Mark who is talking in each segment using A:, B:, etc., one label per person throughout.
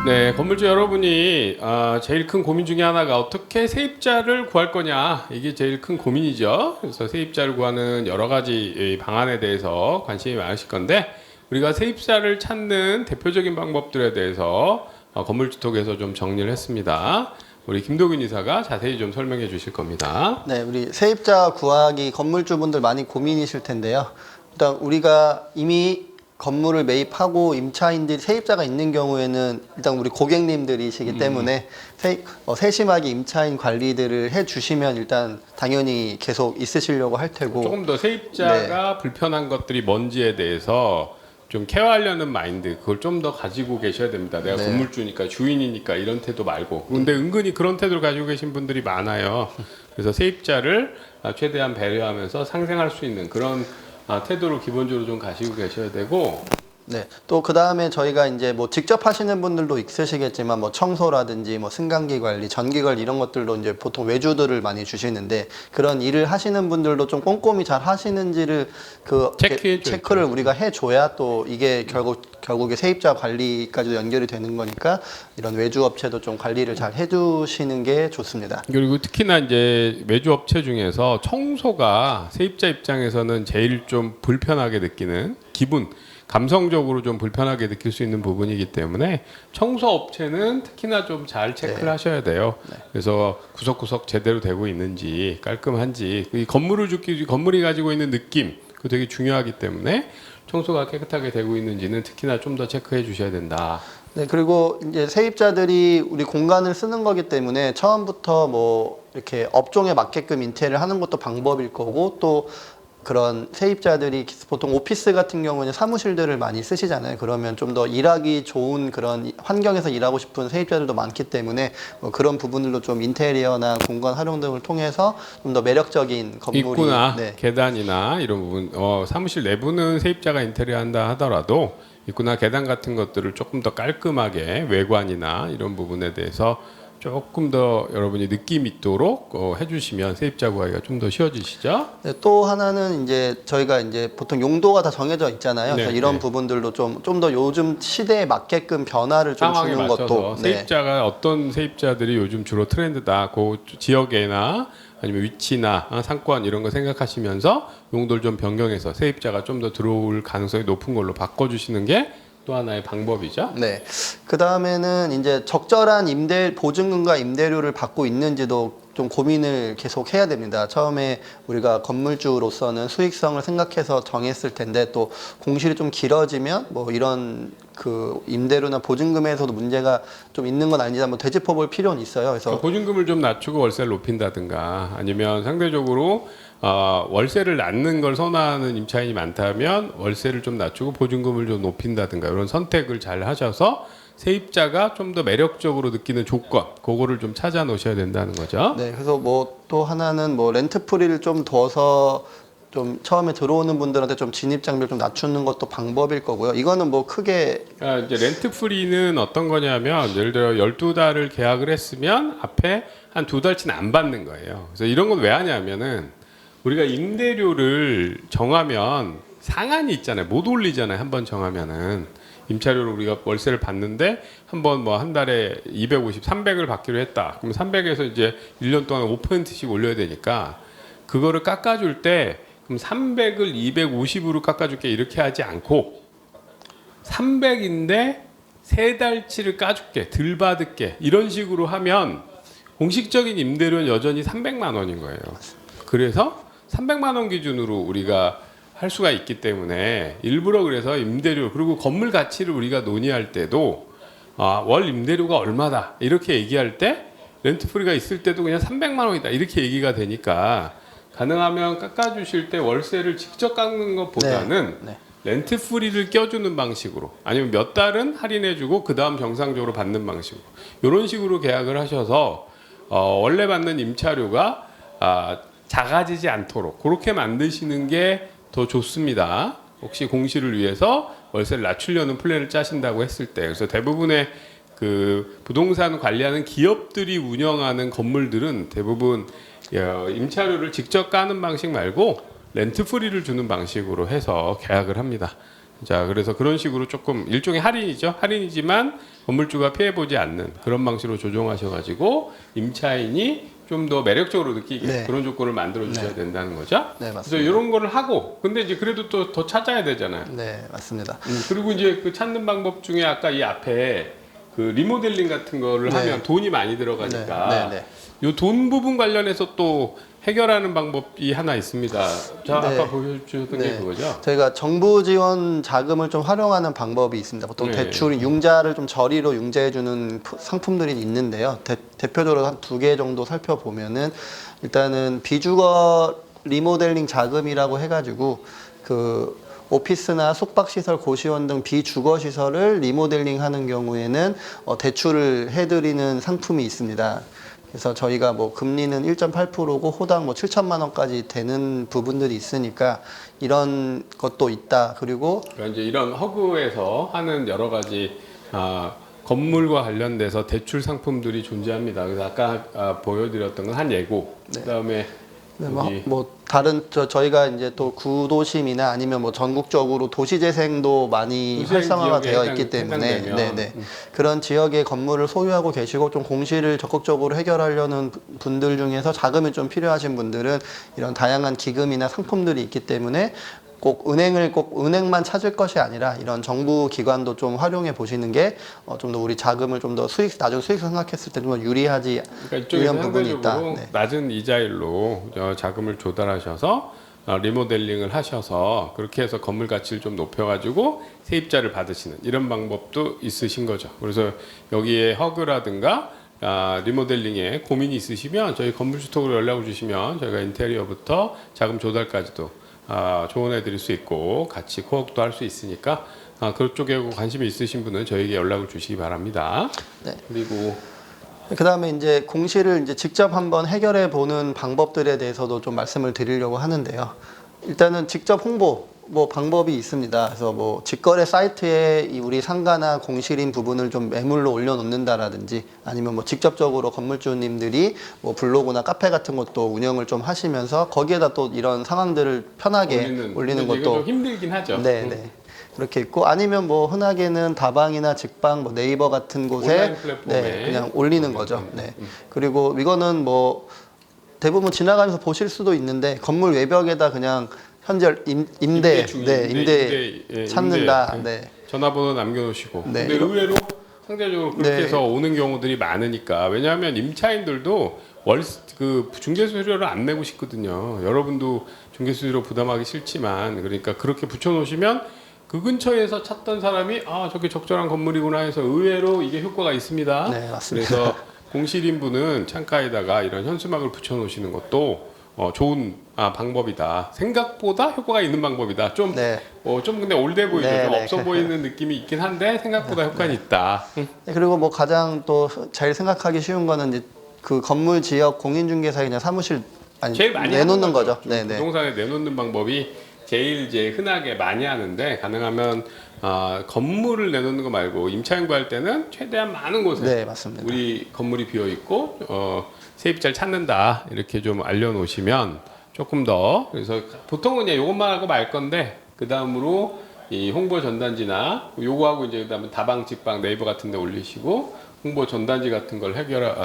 A: 네, 건물주 여러분이 제일 큰 고민 중에 하나가 어떻게 세입자를 구할 거냐, 이게 제일 큰 고민이죠. 그래서 세입자를 구하는 여러 가지 방안에 대해서 관심이 많으실 건데, 우리가 세입자를 찾는 대표적인 방법들에 대해서 건물주톡에서 좀 정리를 했습니다. 우리 김도균 이사가 자세히 좀 설명해 주실 겁니다.
B: 네, 우리 세입자 구하기 건물주분들 많이 고민이실 텐데요. 일단 우리가 이미 건물을 매입하고 임차인들이 세입자가 있는 경우에는 일단 우리 고객님들이시기 때문에 세심하게 임차인 관리들을 해주시면 일단 당연히 계속 있으시려고 할 테고,
A: 조금 더 세입자가 불편한 것들이 뭔지에 대해서 좀 케어하려는 마인드, 그걸 좀 더 가지고 계셔야 됩니다. 내가 건물주니까, 주인이니까 이런 태도 말고. 근데 은근히 그런 태도를 가지고 계신 분들이 많아요. 그래서 세입자를 최대한 배려하면서 상생할 수 있는 그런 태도를 기본적으로 좀 가지고 계셔야 되고.
B: 네, 또 그 다음에 저희가 이제 뭐 직접 하시는 분들도 있으시겠지만 뭐 청소라든지 뭐 승강기 관리, 전기 관리 이런 것들도 이제 보통 외주들을 많이 주시는데, 그런 일을 하시는 분들도 좀 꼼꼼히 잘 하시는지를 체크를 우리가 해줘야 또 이게 결국에 세입자 관리까지도 연결이 되는 거니까 이런 외주 업체도 좀 관리를 잘 해주시는 게 좋습니다.
A: 그리고 특히나 이제 외주 업체 중에서 청소가 세입자 입장에서는 제일 좀 불편하게 느끼는 감성적으로 좀 불편하게 느낄 수 있는 부분이기 때문에 청소 업체는 특히나 좀 잘 체크를 하셔야 돼요. 그래서 구석구석 제대로 되고 있는지, 깔끔한지, 이 건물이 가지고 있는 느낌, 그거 되게 중요하기 때문에 청소가 깨끗하게 되고 있는지는 특히나 좀 더 체크해 주셔야 된다.
B: 네, 그리고 이제 세입자들이 우리 공간을 쓰는 거기 때문에 처음부터 뭐 이렇게 업종에 맞게끔 인테리어를 하는 것도 방법일 거고, 또 그런 세입자들이 보통 오피스 같은 경우는 사무실들을 많이 쓰시잖아요. 그러면 좀 더 일하기 좋은 그런 환경에서 일하고 싶은 세입자들도 많기 때문에 뭐 그런 부분들도 좀 인테리어나 공간 활용 등을 통해서 좀 더 매력적인 건물이,
A: 입구나 계단이나 이런 부분, 사무실 내부는 세입자가 인테리어 한다 하더라도 입구나 계단 같은 것들을 조금 더 깔끔하게, 외관이나 이런 부분에 대해서 조금 더 여러분이 느낌 있도록 해주시면 세입자 구하기가 좀 더 쉬워지시죠?
B: 네, 또 하나는 이제 저희가 이제 보통 용도가 다 정해져 있잖아요. 그래서 이런 부분들도 좀 더 요즘 시대에 맞게끔 변화를 좀
A: 상황에
B: 주는
A: 맞춰서
B: 것도.
A: 세입자가 어떤 세입자들이 요즘 주로 트렌드다, 그 지역에나 아니면 위치나 상권 이런 거 생각하시면서 용도를 좀 변경해서 세입자가 좀 더 들어올 가능성이 높은 걸로 바꿔주시는 게 또 하나의 방법이죠.
B: 네. 그 다음에는 이제 적절한 보증금과 임대료를 받고 있는지도 좀 고민을 계속 해야 됩니다. 처음에 우리가 건물주로서는 수익성을 생각해서 정했을 텐데, 또 공실이 좀 길어지면 뭐 이런 그 임대료나 보증금에서도 문제가 좀 있는 건 아닌지 한번 되짚어 볼 필요는 있어요. 그래서
A: 보증금을 좀 낮추고 월세를 높인다든가, 아니면 상대적으로 월세를 낮는 걸 선호하는 임차인이 많다면 월세를 좀 낮추고 보증금을 좀 높인다든가, 이런 선택을 잘 하셔서 세입자가 좀 더 매력적으로 느끼는 조건, 그거를 좀 찾아 놓으셔야 된다는 거죠.
B: 네, 그래서 뭐 또 하나는 뭐 렌트 프리를 좀 둬서 좀 처음에 들어오는 분들한테 좀 진입 장벽을 좀 낮추는 것도 방법일 거고요. 이거는 뭐 크게
A: 이제 렌트 프리는 어떤 거냐면, 예를 들어 12달을 계약을 했으면 앞에 한 2달치는 안 받는 거예요. 그래서 이런 건 왜 하냐면은, 우리가 임대료를 정하면 상한이 있잖아요. 못 올리잖아요. 한번 정하면은. 임차료를 우리가 월세를 받는데 한번 뭐 한 달에 250, 300을 받기로 했다. 그럼 300에서 이제 1년 동안 5%씩 올려야 되니까, 그거를 깎아줄 때 그럼 300을 250으로 깎아줄게, 이렇게 하지 않고 300인데 3달치를 까줄게, 덜 받을게, 이런 식으로 하면 공식적인 임대료는 여전히 300만 원인 거예요. 그래서 300만 원 기준으로 우리가 할 수가 있기 때문에, 일부러 그래서 임대료, 그리고 건물 가치를 우리가 논의할 때도 월 임대료가 얼마다 이렇게 얘기할 때, 렌트 프리가 있을 때도 그냥 300만 원이다 이렇게 얘기가 되니까, 가능하면 깎아주실 때 월세를 직접 깎는 것보다는 렌트 프리를 껴주는 방식으로, 아니면 몇 달은 할인해주고 그 다음 정상적으로 받는 방식으로, 이런 식으로 계약을 하셔서 원래 받는 임차료가 작아지지 않도록 그렇게 만드시는 게 더 좋습니다. 혹시 공시를 위해서 월세를 낮추려는 플랜을 짜신다고 했을 때. 그래서 대부분의 그 부동산 관리하는 기업들이 운영하는 건물들은 대부분 임차료를 직접 까는 방식 말고 렌트 프리를 주는 방식으로 해서 계약을 합니다. 자, 그래서 그런 식으로 조금 일종의 할인이죠. 할인이지만 건물주가 피해보지 않는 그런 방식으로 조정하셔가지고 임차인이 좀 더 매력적으로 느끼게
B: 네.
A: 그런 조건을 만들어 주셔야 된다는 거죠.
B: 네,
A: 그래서
B: 맞습니다.
A: 이런 거를 하고, 근데 이제 그래도 또 더 찾아야 되잖아요.
B: 네, 맞습니다.
A: 그리고 이제 그 찾는 방법 중에 아까 이 앞에 그 리모델링 같은 거를
B: 네.
A: 하면 돈이 많이 들어가니까
B: 네, 네,
A: 요 돈 부분 관련해서 또 해결하는 방법이 하나 있습니다. 자,
B: 네.
A: 아까 보여주셨던 게 그거죠.
B: 저희가 정부 지원 자금을 좀 활용하는 방법이 있습니다. 보통
A: 네.
B: 대출 융자를 좀 저리로 융자해주는 상품들이 있는데요. 대표적으로 한 2개 정도 살펴보면은 일단은 비주거 리모델링 자금이라고 해가지고 그 오피스나 숙박시설, 고시원 등 비주거 시설을 리모델링하는 경우에는 대출을 해드리는 상품이 있습니다. 그래서 저희가 뭐 금리는 1.8%고 호당 뭐 7천만 원까지 되는 부분들이 있으니까 이런 것도 있다. 그리고
A: 그러니까 이제 이런 허그에서 하는 여러 가지 건물과 관련돼서 대출 상품들이 존재합니다. 그래서 아까 보여드렸던 건 한 예고. 그다음에
B: 네,
A: 여기
B: 뭐 다른 저희가 이제 또 구도심이나 아니면 뭐 전국적으로 도시재생도 많이
A: 도시재생
B: 활성화가
A: 지역에
B: 되어 있기 때문에
A: 해당되면.
B: 그런 지역의 건물을 소유하고 계시고 좀 공시를 적극적으로 해결하려는 분들 중에서 자금이 좀 필요하신 분들은 이런 다양한 기금이나 상품들이 있기 때문에 꼭 은행만 찾을 것이 아니라 이런 정부 기관도 좀 활용해 보시는 게 좀 더 우리 자금을 좀 더 나중 수익 생각했을 때 좀 더 유리하지
A: 그러니까 이쪽에서
B: 이런 부분이 있다.
A: 상대적으로
B: 네.
A: 낮은 이자율로 자금을 조달하셔서 리모델링을 하셔서 그렇게 해서 건물 가치를 좀 높여가지고 세입자를 받으시는 이런 방법도 있으신 거죠. 그래서 여기에 허그라든가 리모델링에 고민이 있으시면 저희 건물주톡으로 연락을 주시면 저희가 인테리어부터 자금 조달까지도 조언해 드릴 수 있고 같이 코업도 할 수 있으니까 그쪽에 관심이 있으신 분은 저에게 연락을 주시기 바랍니다.
B: 네.
A: 그리고
B: 그다음에 이제 공시를 이제 직접 한번 해결해 보는 방법들에 대해서도 좀 말씀을 드리려고 하는데요. 일단은 직접 홍보 뭐 방법이 있습니다. 그래서 뭐 직거래 사이트에 이 우리 상가나 공실인 부분을 좀 매물로 올려놓는다라든지 아니면 뭐 직접적으로 건물주님들이 뭐 블로그나 카페 같은 것도 운영을 좀 하시면서 거기에다 또 이런 상황들을 편하게 올리는
A: 근데 이건
B: 것도
A: 좀 힘들긴 하죠.
B: 네, 네. 그렇게 있고 아니면 뭐 흔하게는 다방이나 직방, 뭐 네이버 같은 곳에
A: 온라인 플랫폼에
B: 네, 그냥 올리는 거죠. 네. 그리고 이거는 뭐 대부분 지나가면서 보실 수도 있는데 건물 외벽에다 그냥 현재 임대 찾는다. 네.
A: 전화번호 남겨놓으시고.
B: 네.
A: 근데 의외로 상대적으로 그렇게
B: 네.
A: 해서 오는 경우들이 많으니까 왜냐하면 임차인들도 그 중개수수료를 안 내고 싶거든요. 여러분도 중개수수료 부담하기 싫지만 그러니까 그렇게 붙여놓으시면 그 근처에서 찾던 사람이 저게 적절한 건물이구나 해서 의외로 이게 효과가 있습니다.
B: 네, 맞습니다.
A: 그래서 공실인분은 창가에다가 이런 현수막을 붙여놓으시는 것도 좋은 방법이다. 생각보다 효과가 있는 방법이다. 좀 근데 올드해 보이죠.
B: 네,
A: 좀
B: 네.
A: 없어 보이는 느낌이 있긴 한데 생각보다 효과는 있다.
B: 네, 그리고 뭐 가장 또 제일 생각하기 쉬운 거는 이제 그 건물 지역 공인중개사에 그냥 사무실
A: 제일 많이
B: 내놓는
A: 하는
B: 거죠.
A: 네, 네. 부동산에 내놓는 방법이 제일 이제 흔하게 많이 하는데 가능하면 건물을 내놓는 거 말고 임차인 구할 때는 최대한 많은 곳에
B: 네, 맞습니다.
A: 우리 건물이 비어 있고 세입자를 찾는다 이렇게 좀 알려놓으시면 조금 더 그래서 보통은 그냥 이것만 하고 말 건데 그 다음으로 이 홍보 전단지나 요거하고 이제 그다음에 다방, 직방, 네이버 같은 데 올리시고 홍보 전단지 같은 걸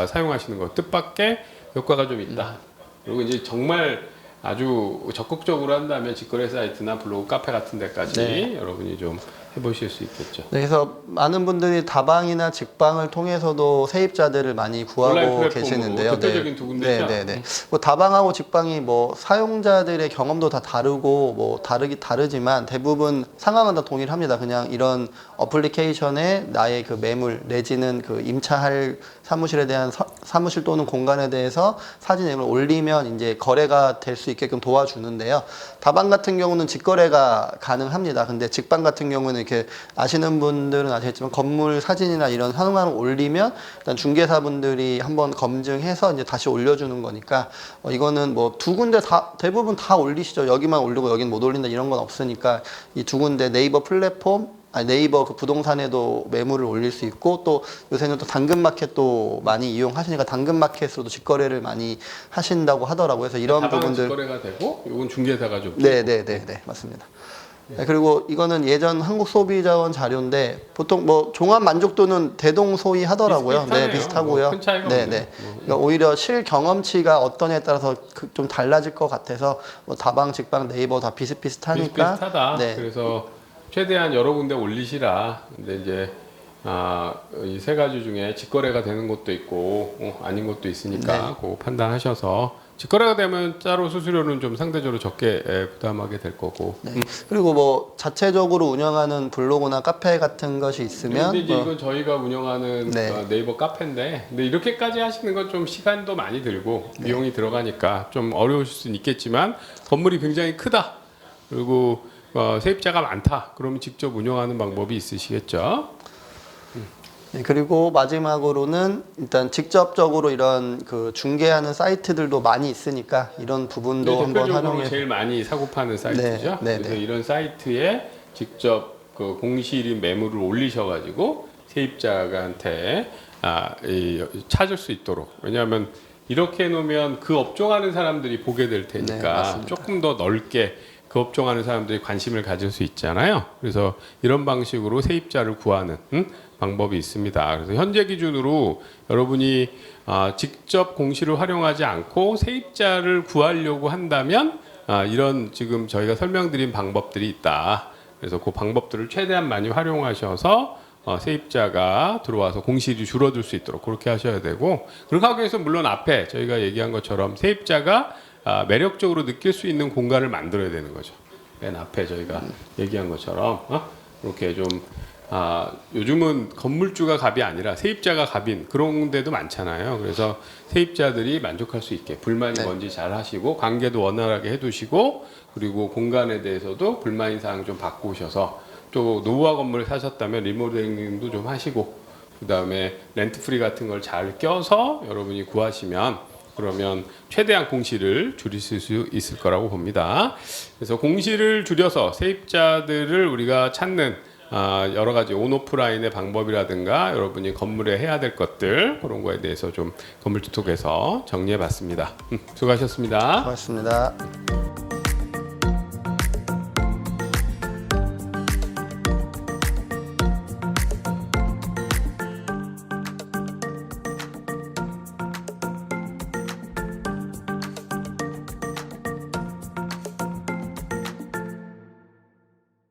A: 사용하시는 거 뜻밖의 효과가 좀 있다. 그리고 이제 정말 아주 적극적으로 한다면 직거래 사이트나 블로그, 카페 같은 데까지 여러분이 좀 해보실 수 있겠죠.
B: 네, 그래서 많은 분들이 다방이나 직방을 통해서도 세입자들을 많이
A: 온라인
B: 구하고
A: 플랫폼으로
B: 계시는데요.
A: 대표적인 두 군데죠.
B: 네. 뭐 다방하고 직방이 뭐 사용자들의 경험도 다 다르고 뭐 다르지만 대부분 상황은 다 동일합니다. 그냥 이런 어플리케이션에 나의 그 매물 내지는 그 임차할 사무실에 대한 사무실 또는 공간에 대해서 사진 내용을 올리면 이제 거래가 될 수 있게끔 도와주는데요. 다방 같은 경우는 직거래가 가능합니다. 근데 직방 같은 경우는 이렇게 아시는 분들은 아시겠지만 건물 사진이나 이런 상황을 올리면 일단 중개사분들이 한번 검증해서 이제 다시 올려주는 거니까 이거는 뭐 두 군데 대부분 다 올리시죠. 여기만 올리고 여기는 못 올린다 이런 건 없으니까 이 두 군데 네이버 플랫폼 네이버 그 부동산에도 매물을 올릴 수 있고 또 요새는 또 당근마켓도 많이 이용하시니까 당근마켓으로도 직거래를 많이 하신다고 하더라고요. 그래서 이런 부분들
A: 직거래가 되고 이건 중개사가 좀
B: 네, 맞습니다. 네, 그리고 이거는 예전 한국소비자원 자료인데 보통 뭐 종합 만족도는 대동소이 하더라고요.
A: 비슷비슷하네요.
B: 네, 비슷하고요.
A: 큰 차이가
B: 네,
A: 없네요.
B: 네. 그러니까 오히려 실 경험치가 어떠냐에 따라서 좀 달라질 것 같아서 뭐 다방, 직방, 네이버 다 비슷비슷하니까.
A: 비슷비슷하다.
B: 네.
A: 그래서 최대한 여러 군데 올리시라. 근데 이제 이 세 가지 중에 직거래가 되는 곳도 있고 아닌 곳도 있으니까 그거 판단하셔서 직거래가 되면 따로 수수료는 좀 상대적으로 적게 부담하게 될 거고.
B: 네. 그리고 뭐 자체적으로 운영하는 블로그나 카페 같은 것이 있으면
A: 근데 이제
B: 뭐
A: 이건 저희가 운영하는
B: 네.
A: 네이버 카페인데 근데 이렇게까지 하시는 건 좀 시간도 많이 들고 비용이 들어가니까 좀 어려우실 수는 있겠지만 건물이 굉장히 크다. 그리고 세입자가 많다. 그러면 직접 운영하는 방법이 있으시겠죠.
B: 네, 그리고 마지막으로는 일단 직접적으로 이런 그 중개하는 사이트들도 많이 있으니까 이런 부분도
A: 네,
B: 한번
A: 대표적으로
B: 활용해.
A: 제일 많이 사고 파는 사이트죠.
B: 네,
A: 그래서
B: 네.
A: 이런 사이트에 직접 그 공실인 매물을 올리셔가지고 세입자한테 찾을 수 있도록. 왜냐하면 이렇게 해놓으면 그 업종하는 사람들이 보게 될
B: 네,
A: 테니까
B: 맞습니다.
A: 조금 더 넓게 그 업종하는 사람들이 관심을 가질 수 있잖아요. 그래서 이런 방식으로 세입자를 구하는 방법이 있습니다. 그래서 현재 기준으로 여러분이 직접 공시를 활용하지 않고 세입자를 구하려고 한다면 이런 지금 저희가 설명드린 방법들이 있다. 그래서 그 방법들을 최대한 많이 활용하셔서 세입자가 들어와서 공실이 줄어들 수 있도록 그렇게 하셔야 되고 그렇게 하기 위해서 물론 앞에 저희가 얘기한 것처럼 세입자가 매력적으로 느낄 수 있는 공간을 만들어야 되는 거죠. 맨 앞에 저희가 얘기한 것처럼 이렇게 좀 요즘은 건물주가 갑이 아니라 세입자가 갑인 그런 데도 많잖아요. 그래서 세입자들이 만족할 수 있게 불만이
B: 네.
A: 뭔지 잘 하시고 관계도 원활하게 해두시고 그리고 공간에 대해서도 불만인 사항 좀 바꾸셔서 또 노후화 건물을 사셨다면 리모델링도 좀 하시고 그 다음에 렌트 프리 같은 걸 잘 껴서 여러분이 구하시면 그러면 최대한 공실을 줄이실 수 있을 거라고 봅니다. 그래서 공실을 줄여서 세입자들을 우리가 찾는 여러 가지 온오프라인의 방법이라든가 여러분이 건물에 해야 될 것들 그런 거에 대해서 좀 건물투톡에서 정리해 봤습니다. 수고하셨습니다.
B: 고맙습니다.